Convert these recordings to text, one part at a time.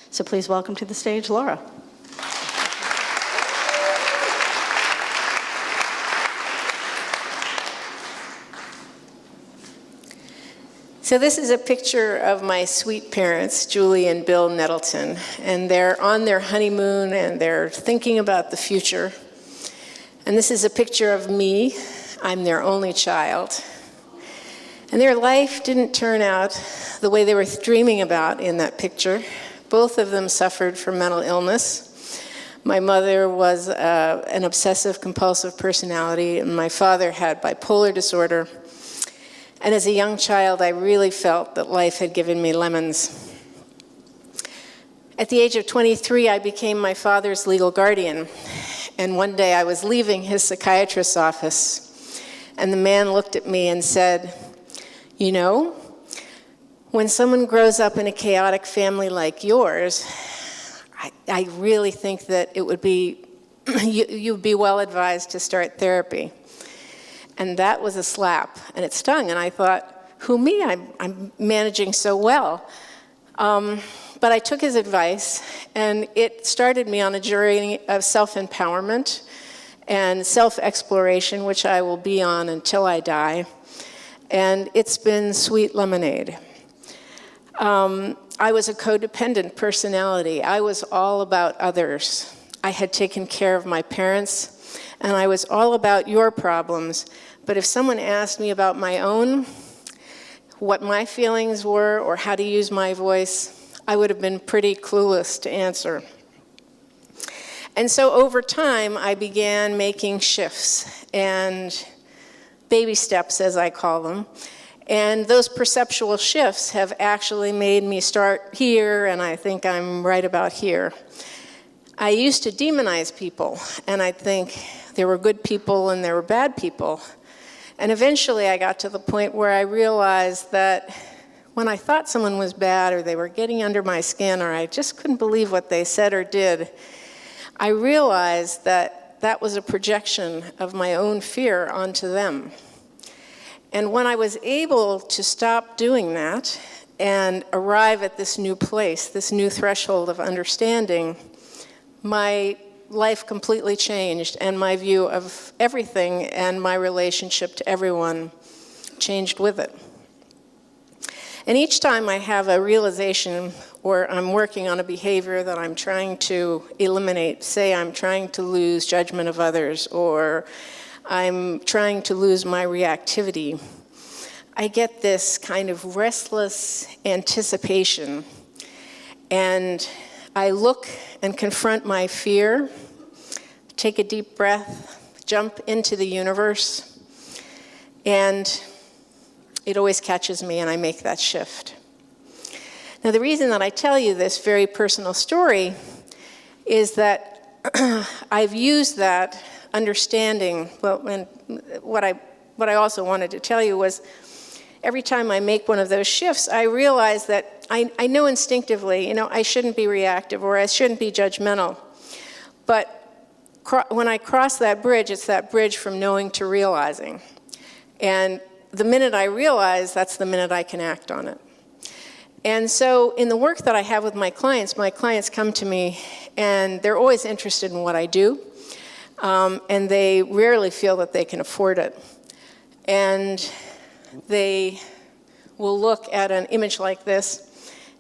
So please welcome to the stage, Laura. So this is a picture of my sweet parents, Julie and Bill Nettleton, and they're on their honeymoon and they're thinking about the future. And this is a picture of me. I'm their only child. And their life didn't turn out the way they were dreaming about in that picture. Both of them suffered from mental illness. My mother was an obsessive-compulsive personality, and my father had bipolar disorder. And as a young child, I really felt that life had given me lemons. At the age of 23, I became my father's legal guardian. And one day I was leaving his psychiatrist's office, and the man looked at me and said, "You know, when someone grows up in a chaotic family like yours, I really think that it would be, you'd be well advised to start therapy." And that was a slap, and it stung, and I thought, who me? I'm managing so well. But I took his advice, and it started me on a journey of self-empowerment and self-exploration, which I will be on until I die. And it's been sweet lemonade. I was a codependent personality. I was all about others. I had taken care of my parents, and I was all about your problems. But if someone asked me about my own, what my feelings were, or how to use my voice, I would have been pretty clueless to answer. And so over time, I began making shifts and baby steps, as I call them. And those perceptual shifts have actually made me start here, and I think I'm right about here. I used to demonize people, and I'd think there were good people and there were bad people. And eventually I got to the point where I realized that when I thought someone was bad or they were getting under my skin or I just couldn't believe what they said or did, I realized that that was a projection of my own fear onto them. And when I was able to stop doing that and arrive at this new place, this new threshold of understanding, my life completely changed, and my view of everything and my relationship to everyone changed with it. And each time I have a realization or I'm working on a behavior that I'm trying to eliminate, say I'm trying to lose judgment of others or I'm trying to lose my reactivity, I get this kind of restless anticipation, and I look and confront my fear, take a deep breath, jump into the universe, and it always catches me and I make that shift. Now the reason that I tell you this very personal story is that I've used that understanding, well, and what I also wanted to tell you was every time I make one of those shifts, I realize that I know instinctively, I shouldn't be reactive or I shouldn't be judgmental. But when I cross that bridge, it's that bridge from knowing to realizing. And the minute I realize, that's the minute I can act on it. And so in the work that I have with my clients come to me and they're always interested in what I do. And they rarely feel that they can afford it. And they will look at an image like this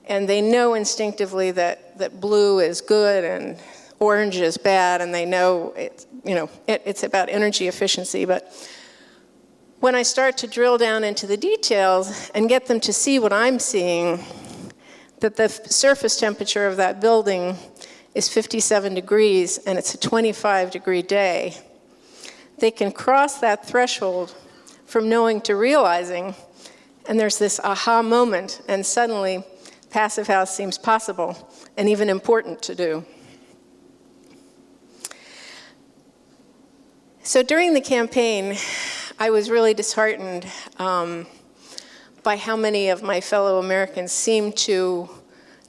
and they know instinctively that blue is good and orange is bad, and they know it's about energy efficiency. But when I start to drill down into the details and get them to see what I'm seeing, that the surface temperature of that building is 57 degrees and it's a 25-degree day, they can cross that threshold from knowing to realizing, and there's this aha moment, and suddenly Passive House seems possible and even important to do. So during the campaign, I was really disheartened by how many of my fellow Americans seem to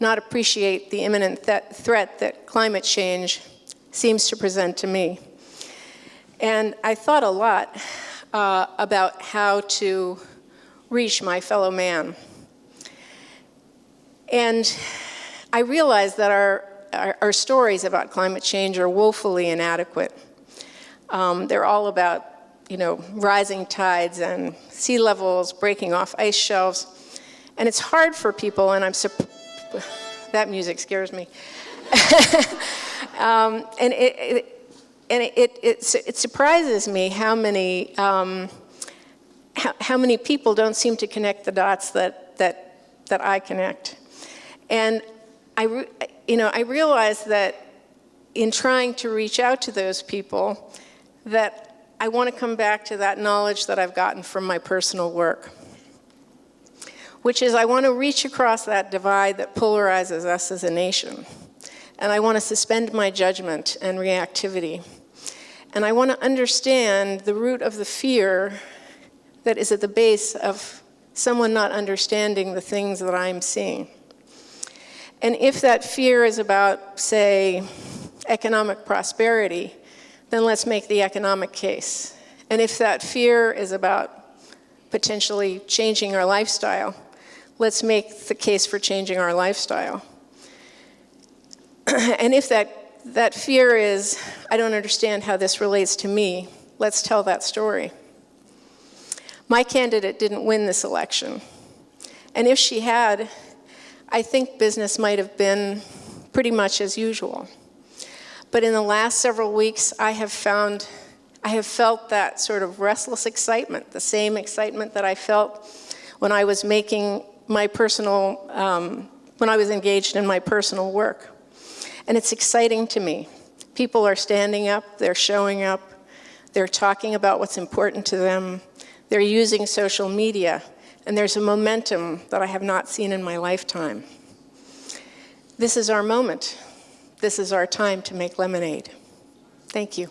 not appreciate the imminent threat that climate change seems to present to me. And I thought a lot about how to reach my fellow man. And I realize that our stories about climate change are woefully inadequate. They're all about, rising tides and sea levels breaking off ice shelves. And it's hard for people, and that music scares me. And it surprises me how many people don't seem to connect the dots that I connect. And I realize that in trying to reach out to those people, that I want to come back to that knowledge that I've gotten from my personal work, which is I want to reach across that divide that polarizes us as a nation. And I want to suspend my judgment and reactivity. And I want to understand the root of the fear that is at the base of someone not understanding the things that I'm seeing. And if that fear is about, say, economic prosperity, then let's make the economic case. And if that fear is about potentially changing our lifestyle, let's make the case for changing our lifestyle. And if that fear is, I don't understand how this relates to me, let's tell that story. My candidate didn't win this election. And if she had, I think business might have been pretty much as usual. But in the last several weeks, I have felt that sort of restless excitement, the same excitement that I felt when I was making my personal, when I was engaged in my personal work. And it's exciting to me. People are standing up, they're showing up, they're talking about what's important to them, they're using social media, and there's a momentum that I have not seen in my lifetime. This is our moment. This is our time to make lemonade. Thank you.